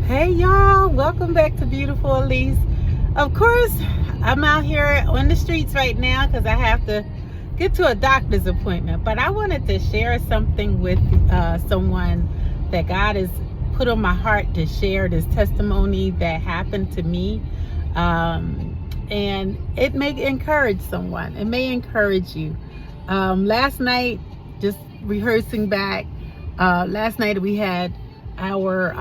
Hey y'all, welcome back to Beautiful Elise. Of course, I'm out here on the streets right now because I have to get to a doctor's appointment. But I wanted to share something with someone that God has put on my heart to share, this testimony that happened to me. And it may encourage someone. It may encourage you. Last night, just rehearsing back, last night we had our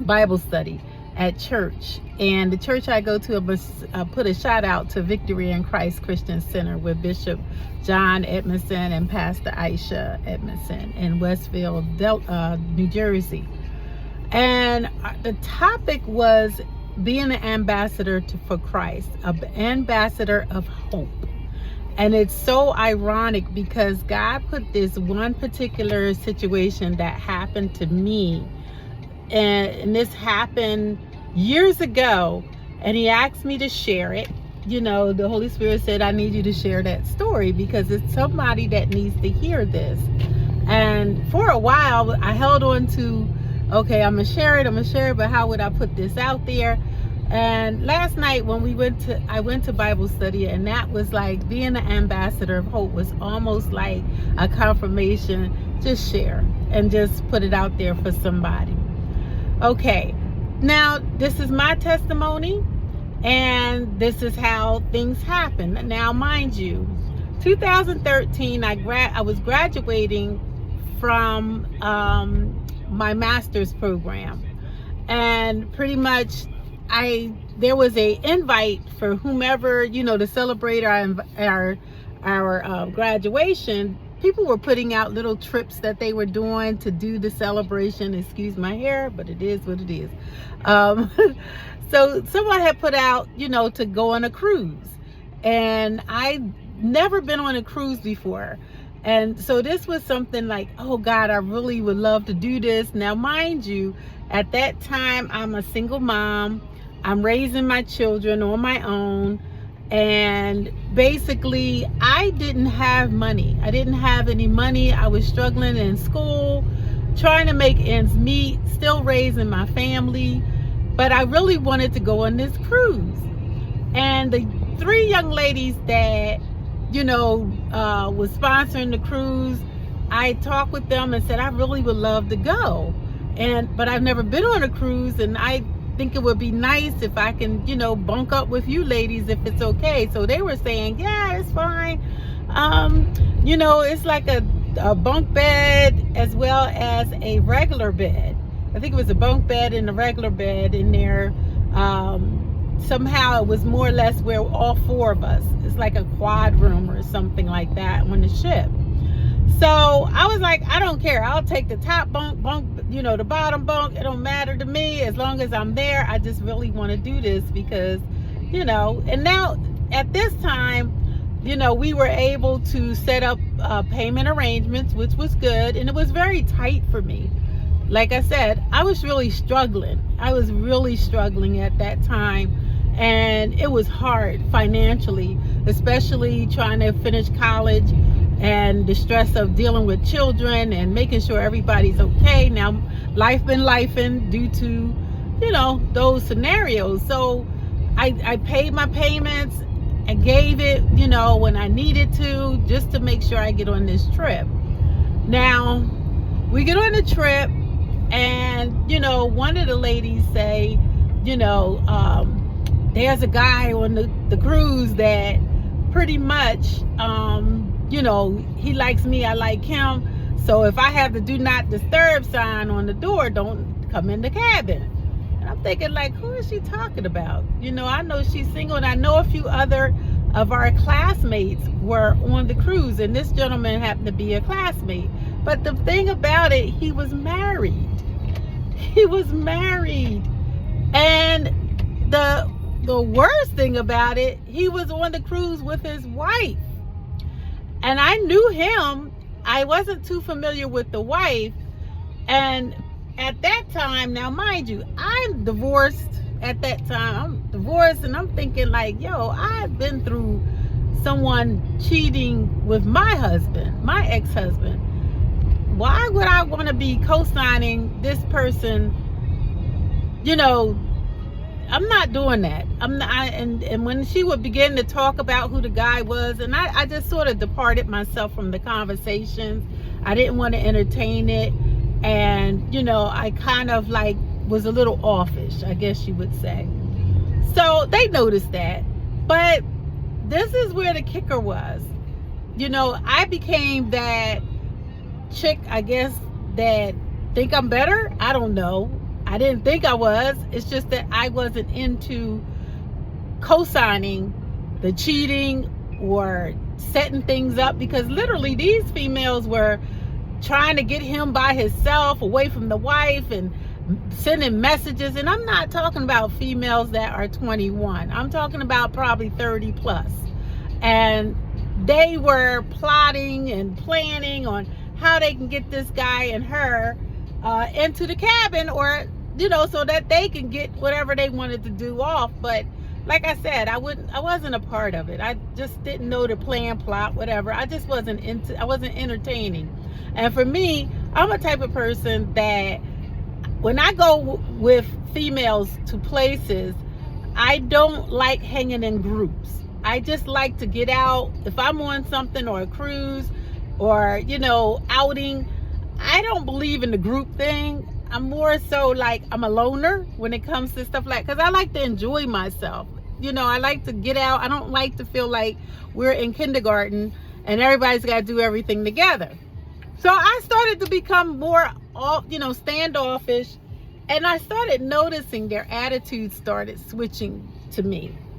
Bible study at church, and the church I go to put a shout out to Victory in Christ Christian Center with Bishop John Edmondson and Pastor Aisha Edmondson in Westville, New Jersey. And the topic was being an ambassador for Christ, an ambassador of hope. And it's so ironic because God put this one particular situation that happened to me, and this happened years ago, and he asked me to share it. You know, the Holy Spirit said, I need you to share that story because it's somebody that needs to hear this. And for a while, I held on to, okay, I'm gonna share it, but how would I put this out there? And last night when I went to Bible study, and that was like being an ambassador of hope was almost like a confirmation. Just share and just put it out there for somebody. Okay, now this is my testimony, and this is how things happen. Now, mind you, 2013, I was graduating from my master's program, and pretty much there was a invite for whomever, to celebrate our graduation. People were putting out little trips that they were doing to do the celebration. Excuse my hair, but it is what it is. So someone had put out, to go on a cruise, and I'd never been on a cruise before. And so this was something like, oh God, I really would love to do this. Now, mind you, at that time, I'm a single mom. I'm raising my children on my own. And basically, I didn't have money. I didn't have any money. I was struggling in school, trying to make ends meet, still raising my family. But I really wanted to go on this cruise. And the three young ladies that, was sponsoring the cruise, I talked with them and said, I really would love to go. But I've never been on a cruise, and I think it would be nice if I can, bunk up with you ladies if it's okay. So they were saying, yeah, it's fine. It's like a bunk bed as well as a regular bed. I think it was a bunk bed and a regular bed in there. Somehow it was more or less where all four of us. It's like a quad room or something like that on the ship. So I was like, I don't care. I'll take the top bunk, the bottom bunk. It don't matter to me as long as I'm there. I just really want to do this because, and now at this time, we were able to set up payment arrangements, which was good. And it was very tight for me. Like I said, I was really struggling. I was really struggling at that time. And it was hard financially, especially trying to finish college and the stress of dealing with children and making sure everybody's okay. Now, life been lifing due to, those scenarios. So I paid my payments and gave it, when I needed to, just to make sure I get on this trip. Now, we get on the trip, and, one of the ladies say, there's a guy on the cruise that pretty much, he likes me, I like him. So if I have the do not disturb sign on the door, don't come in the cabin. And I'm thinking, like, who is she talking about? I know she's single, and I know a few other of our classmates were on the cruise, and this gentleman happened to be a classmate. But the thing about it, he was married. He was married. And the worst thing about it, he was on the cruise with his wife. And I knew him. I wasn't too familiar with the wife. And at that time, now mind you, I'm divorced at that time. I'm divorced, and I'm thinking like, I've been through someone cheating with my husband, my ex-husband. Why would I want to be co-signing this person you know, I'm not doing that. I'm not. And when she would begin to talk about who the guy was, and I just sort of departed myself from the conversations. I didn't want to entertain it, and I kind of like was a little offish, I guess you would say. So they noticed that, but this is where the kicker was. I became that chick, I guess, that think I'm better. I don't know. I didn't think I was. It's just that I wasn't into co-signing the cheating or setting things up, because literally these females were trying to get him by himself away from the wife and sending messages. And I'm not talking about females that are 21. I'm talking about probably 30 plus. And they were plotting and planning on how they can get this guy and her into the cabin, or so that they can get whatever they wanted to do off. But like I said, I wasn't a part of it. I just didn't know the plan, plot, whatever. I just wasn't entertaining. And for me, I'm a type of person that when I go with females to places, I don't like hanging in groups. I just like to get out. If I'm on something, or a cruise, or outing, I don't believe in the group thing. I'm more so like, I'm a loner when it comes to stuff like, because I like to enjoy myself. I like to get out. I don't like to feel like we're in kindergarten and everybody's got to do everything together. So I started to become more, standoffish, and I started noticing their attitudes started switching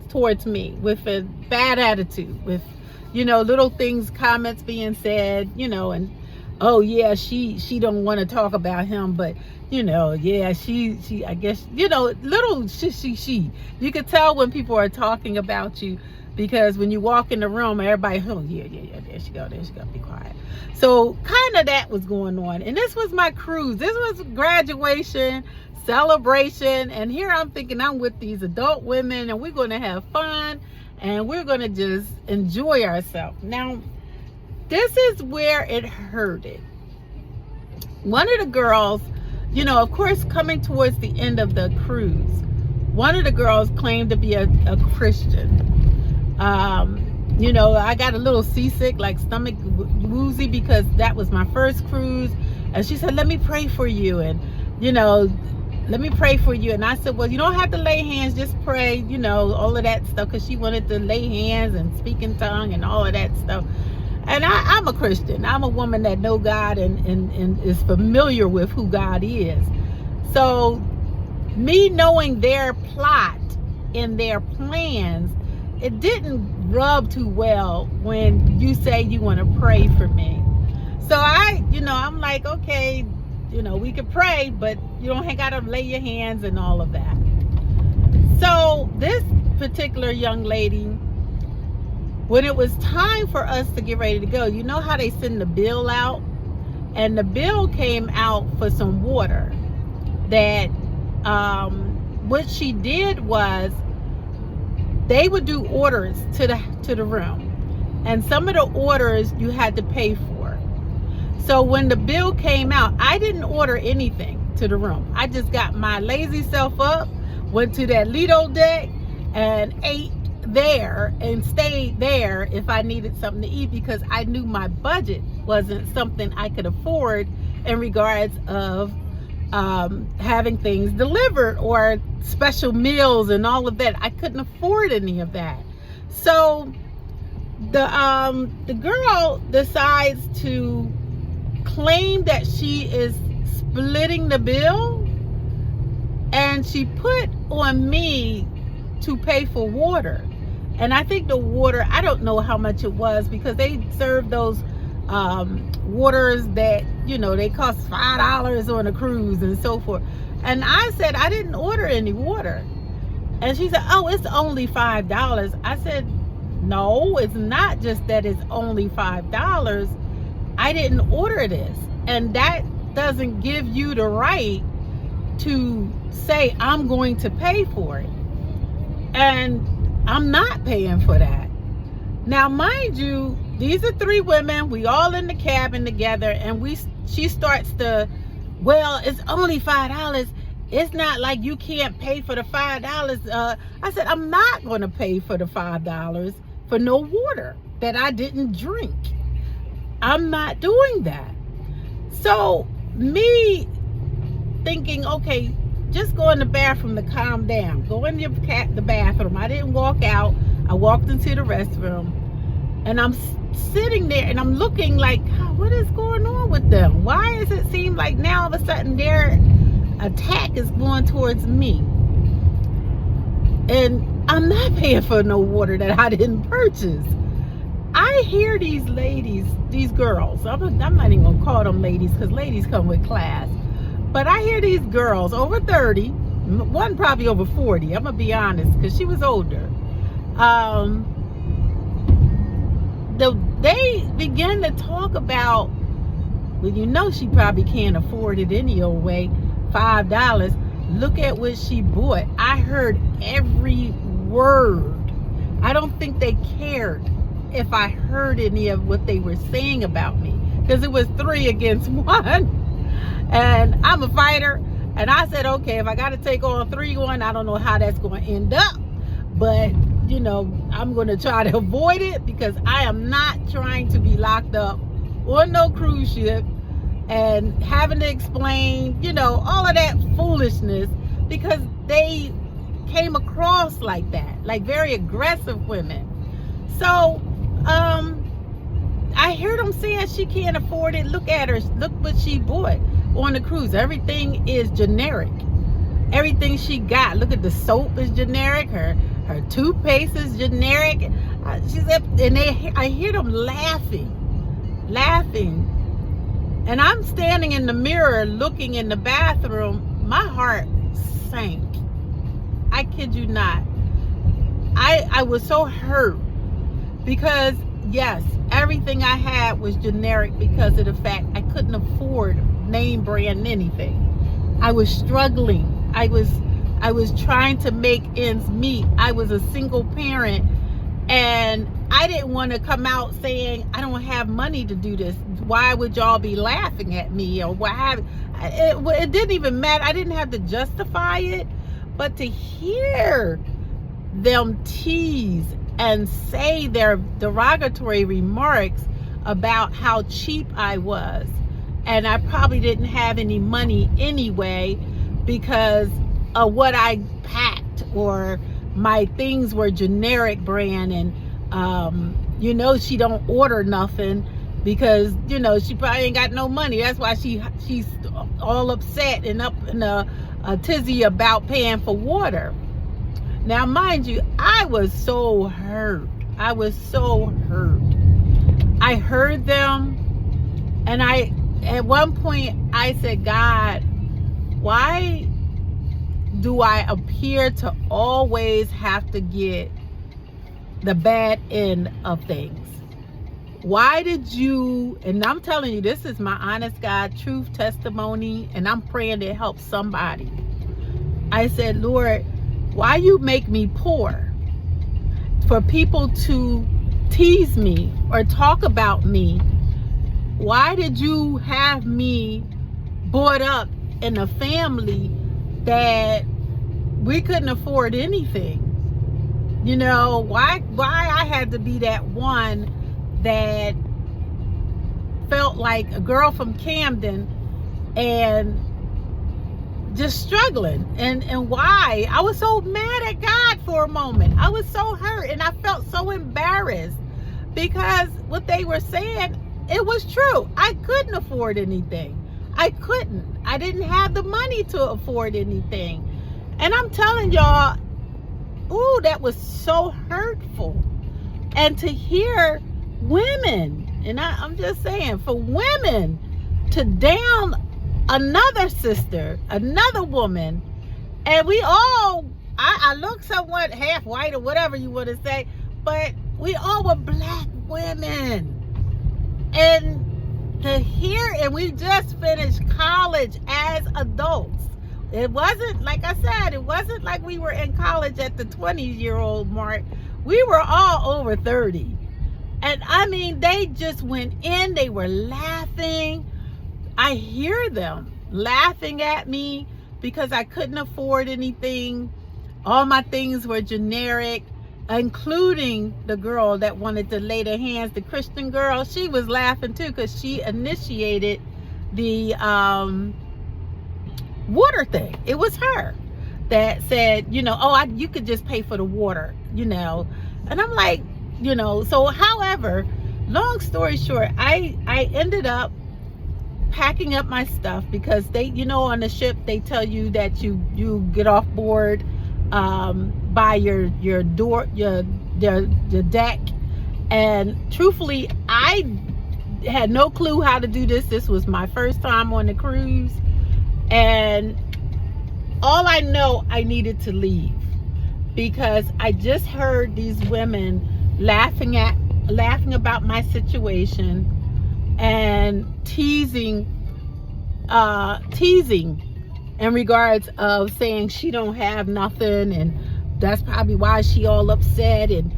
towards me with a bad attitude, with, little things, comments being said, and oh yeah, she don't want to talk about him, but yeah, she I guess, little she. You could tell when people are talking about you, because when you walk in the room, everybody, oh yeah, there she go, be quiet. So kind of that was going on. And this was my cruise. This was graduation, celebration, and here I'm thinking I'm with these adult women and we're going to have fun and we're going to just enjoy ourselves. Now, this is where it hurted. One of the girls, of course, coming towards the end of the cruise, one of the girls claimed to be a Christian. I got a little seasick, like stomach woozy, because that was my first cruise. And she said, let me pray for you. And, let me pray for you. And I said, well, you don't have to lay hands, just pray, all of that stuff. Because she wanted to lay hands and speak in tongue and all of that stuff. And I'm a Christian. I'm a woman that know God and is familiar with who God is. So me knowing their plot and their plans, it didn't rub too well when you say you want to pray for me. So I'm like, okay, we could pray, but you don't got to lay your hands and all of that. So this particular young lady, when it was time for us to get ready to go, you know how they send the bill out? And the bill came out for some water that what she did was they would do orders to the room. And some of the orders you had to pay for. So when the bill came out, I didn't order anything to the room. I just got my lazy self up, went to that Lido deck and ate there and stayed there if I needed something to eat, because I knew my budget wasn't something I could afford in regards of having things delivered or special meals and all of that. I couldn't afford any of that. So the girl decides to claim that she is splitting the bill, and she put on me to pay for water. And I think the water, I don't know how much it was, because they serve those waters that, they cost $5 on a cruise and so forth. And I said, I didn't order any water. And she said, oh, it's only $5. I said, no, it's not just that it's only $5. I didn't order this. And that doesn't give you the right to say, I'm going to pay for it. And I'm not paying for that. Now, mind you, these are 3 women. We all in the cabin together, and she starts to, well, it's only $5. It's not like you can't pay for the $5. I said, I'm not going to pay for the $5 for no water that I didn't drink. I'm not doing that. So me thinking, okay, just go in the bathroom to calm down. Go in the bathroom. I didn't walk out. I walked into the restroom, and I'm sitting there and I'm looking like, what is going on with them? Why does it seem like now all of a sudden their attack is going towards me? And I'm not paying for no water that I didn't purchase. I hear these ladies, these girls, I'm not even gonna call them ladies because ladies come with class, but I hear these girls over 30, one probably over 40, I'm gonna be honest, because she was older. They begin to talk about, well, you know, she probably can't afford it any old way, $5. Look at what she bought. I heard every word. I don't think they cared if I heard any of what they were saying about me, because it was 3 against 1, and I'm a fighter, and I said, okay, if I got to take on 3-1, I don't know how that's going to end up, but you know, I'm going to try to avoid it, because I am not trying to be locked up on no cruise ship and having to explain, you know, all of that foolishness, because they came across like that, like very aggressive women. So I heard them saying she can't afford it. Look at her. Look what she bought on the cruise. Everything is generic. Everything she got. Look at the soap is generic. Her toothpaste is generic. She said, and I hear them laughing. And I'm standing in the mirror looking in the bathroom. My heart sank. I kid you not. I was so hurt, because yes, everything I had was generic because of the fact I couldn't afford name brand anything. I was struggling. I was trying to make ends meet. I was a single parent, and I didn't want to come out saying I don't have money to do this. Why would y'all be laughing at me? Or what have it didn't even matter. I didn't have to justify it, but to hear them tease and say their derogatory remarks about how cheap I was, and I probably didn't have any money anyway because of what I packed, or my things were generic brand, and you know, she don't order nothing because, you know, she probably ain't got no money. That's why she's all upset and up in a tizzy about paying for water. Now, mind you, I was so hurt. I was so hurt. I heard them, and at one point I said, God, why do I appear to always have to get the bad end of things? Why did you, and I'm telling you, this is my honest God truth testimony, and I'm praying it helps somebody. I said, Lord, why you make me poor for people to tease me or talk about me? Why did you have me brought up in a family that we couldn't afford anything? You know, why I had to be that one that felt like a girl from Camden and just struggling, and why I was so mad at God for a moment. I was so hurt, and I felt so embarrassed because what they were saying, it was true. I couldn't afford anything. I didn't have the money to afford anything. And I'm telling y'all, ooh, that was so hurtful. And to hear women, and I'm just saying, for women to down another sister, another woman, and we all, I look somewhat half white or whatever you want to say, but we all were black women. And to hear, and we just finished college as adults. It wasn't, like I said, it wasn't like we were in college at the 20-year-old mark. We were all over 30. And I mean, they just went in, they were laughing. I hear them laughing at me, because I couldn't afford anything. All my things were generic, including the girl that wanted to lay their hands, the Christian girl. She was laughing too, because she initiated the water thing. It was her that said, you know, oh, you could just pay for the water, you know. And I'm like, you know, so however, long story short, I ended up packing up my stuff, because they, you know, on the ship they tell you that you get off board by your door, your deck. And truthfully, I had no clue how to do this. This was my first time on the cruise, and all I know, I needed to leave, because I just heard these women laughing about my situation and teasing in regards of saying she don't have nothing, and that's probably why she all upset, and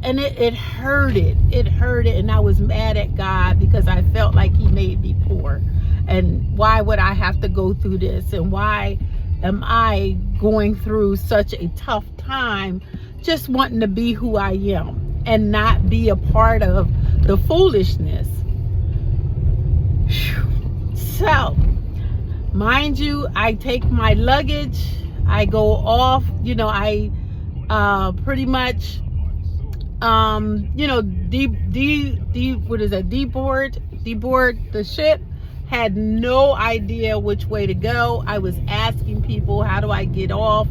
it hurted, and I was mad at God, because I felt like he made me poor, and why would I have to go through this, and why am I going through such a tough time just wanting to be who I am and not be a part of the foolishness. So, mind you, I take my luggage, I go off, you know, I pretty much you know, deboard the ship. Had no idea which way to go. I was asking people, how do I get off,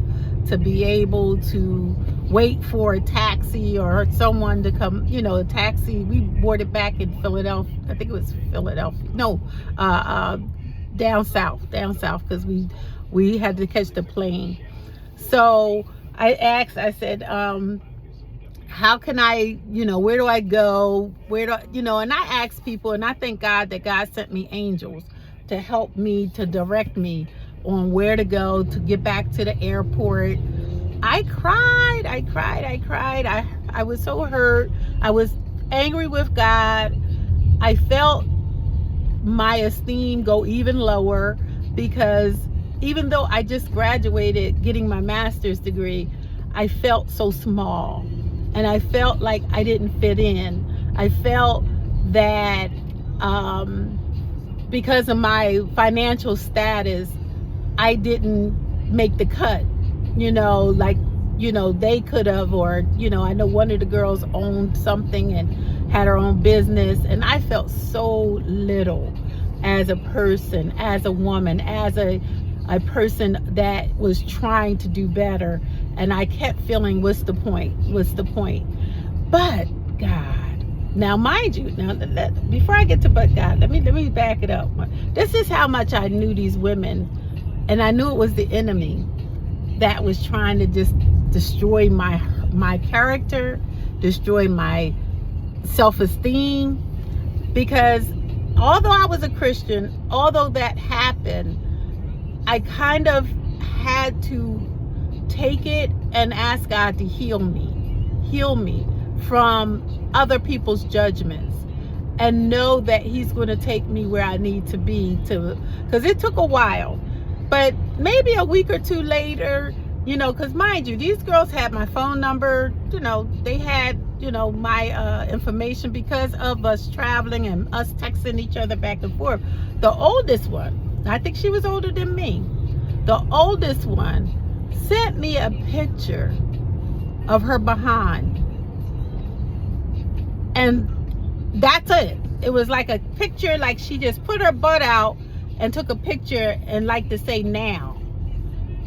to be able to wait for a taxi or someone to come, you know, a taxi. We boarded back in Philadelphia. I think it was Philadelphia. No, down south, because we had to catch the plane. So I asked, I said, how can I, you know, where do I go? You know, and I asked people, and I thank God that God sent me angels to help me, to direct me on where to go to get back to the airport. I cried. I was so hurt. I was angry with God. I felt my esteem go even lower, because even though I just graduated getting my master's degree, I felt so small. And I felt like I didn't fit in. I felt that because of my financial status, I didn't make the cut, you know, like, you know, they could have, or, you know, I know one of the girls owned something and had her own business, and I felt so little as a person, as a woman, as a person that was trying to do better. And I kept feeling, what's the point? But God, now mind you, before I get to but God, let me back it up. This is how much I knew these women, and I knew it was the enemy that was trying to just destroy my character, destroy my self-esteem. Because although I was a Christian, although that happened, I kind of had to take it and ask God to heal me from other people's judgments, and know that he's going to take me where I need to be, because it took a while, but maybe a week or two later, you know, because mind you, these girls had my phone number, you know, they had, you know, my information because of us traveling and us texting each other back and forth. The oldest one, I think she was older than me, the oldest one sent me a picture of her behind, and that's it. It was like a picture, like she just put her butt out and took a picture and like to say now,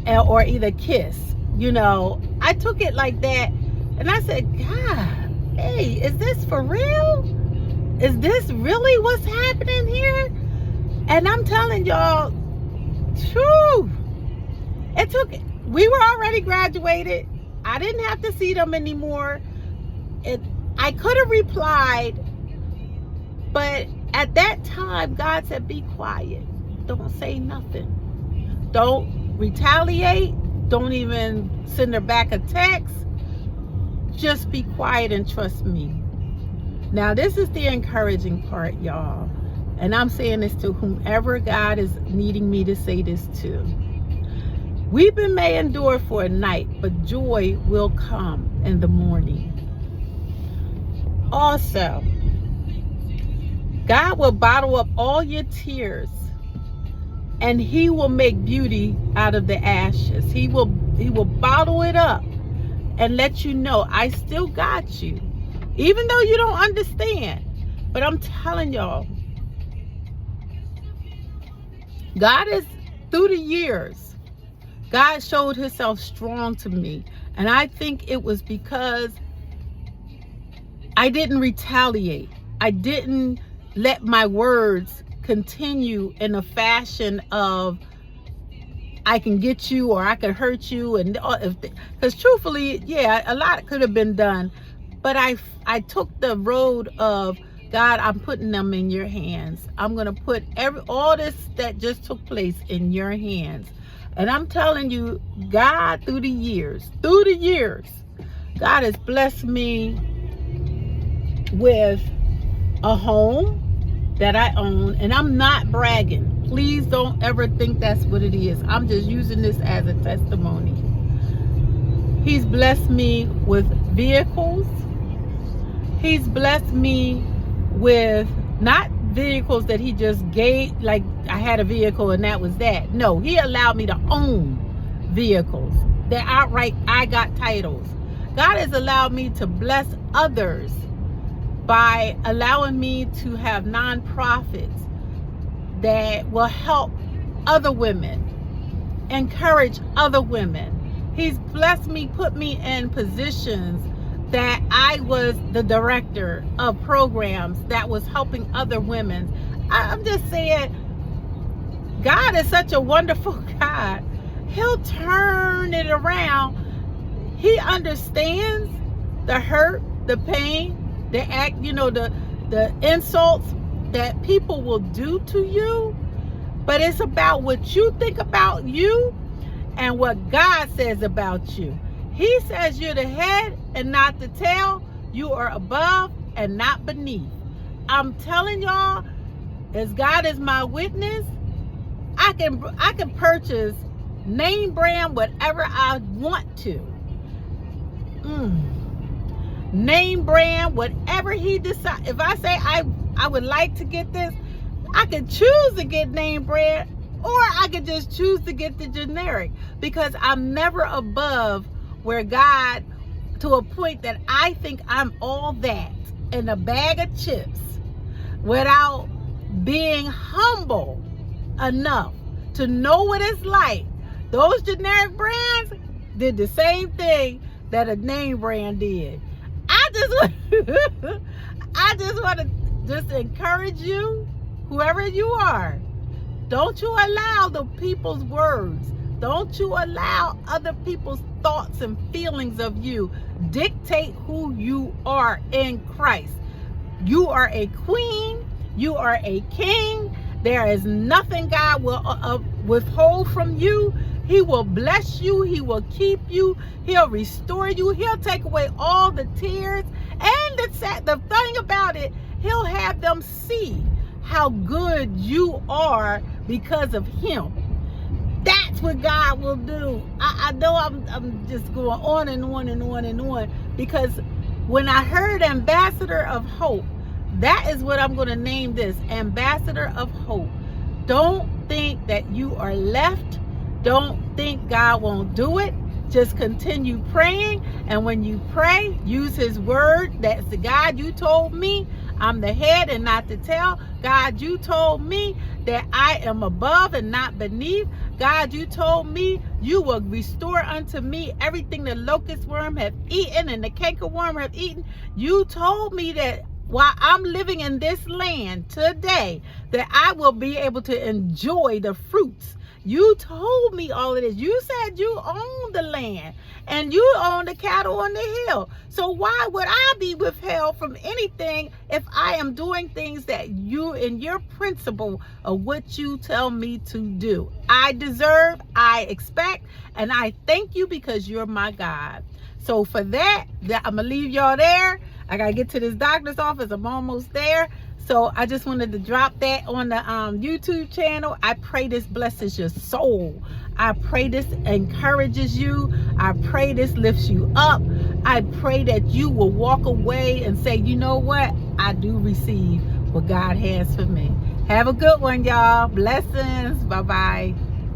or either kiss, you know. I took it like that, and I said, God, hey, is this for real? Is this really what's happening here? And I'm telling y'all, true, it took, we were already graduated. I didn't have to see them anymore. I could have replied, but at that time, God said, be quiet. Don't say nothing. Don't retaliate. Don't even send her back a text. Just be quiet and trust me. Now, this is the encouraging part, y'all. And I'm saying this to whomever God is needing me to say this to. Weeping may endure for a night, but joy will come in the morning. Also, God will bottle up all your tears, and he will make beauty out of the ashes. He will bottle it up and let you know, I still got you. Even though you don't understand. But I'm telling y'all, God is, through the years, God showed himself strong to me. And I think it was because I didn't retaliate. I didn't let my words continue in a fashion of, I can get you or I can hurt you. And because truthfully, yeah, a lot could have been done. But I took the road of, God, I'm putting them in your hands. I'm going to put all this that just took place in your hands. And I'm telling you, God, through the years, God has blessed me with a home that I own. And I'm not bragging. Please don't ever think that's what it is. I'm just using this as a testimony. He's blessed me with vehicles. He's blessed me with not vehicles that he just gave, like I had a vehicle and that was that. No, he allowed me to own vehicles that outright I got titles. God has allowed me to bless others by allowing me to have nonprofits that will help other women, encourage other women. He's blessed me, put me in positions that I was the director of programs that was helping other women. I'm just saying, God is such a wonderful God. He'll turn it around. He understands the hurt, the pain, the act, the insults that people will do to you. But it's about what you think about you and what God says about you. He says you're the head and not the tail. You are above and not beneath. I'm telling y'all, as God is my witness, I can purchase name brand whatever I want to. Name brand whatever he decides. If I say I would like to get this, I could choose to get name brand, or I could just choose to get the generic, because I'm never above where God, to a point that I think I'm all that in a bag of chips without being humble enough to know what it's like. Those generic brands did the same thing that a name brand did. I just want to just encourage you, whoever you are, don't you allow the people's words, don't you allow other people's thoughts and feelings of you dictate who you are in Christ. You are a queen, you are a king. There is nothing God will withhold from you. He will bless you. He will keep you. He'll restore you. He'll take away all the tears. And the thing about it, he'll have them see how good you are because of him. That's what God will do. I know I'm just going on and on and on and on, because when I heard Ambassador of Hope, that is what I'm going to name this, Ambassador of Hope. Don't think that you are left. Don't think God won't do it. Just continue praying. And when you pray, use his word. That's the God, you told me I'm the head and not the tail. God, you told me that I am above and not beneath. God, you told me you will restore unto me everything the locust worm have eaten and the cankerworm have eaten. You told me that while I'm living in this land today, that I will be able to enjoy the fruits. You told me all of this. You said you own the land and you own the cattle on the hill. So why would I be withheld from anything if I am doing things that you, in your principle of what you tell me to do? I deserve, I expect, and I thank you because you're my God. So for that, I'm going to leave y'all there. I got to get to this doctor's office. I'm almost there. So I just wanted to drop that on the YouTube channel. I pray this blesses your soul. I pray this encourages you. I pray this lifts you up. I pray that you will walk away and say, you know what? I do receive what God has for me. Have a good one, y'all. Blessings. Bye-bye.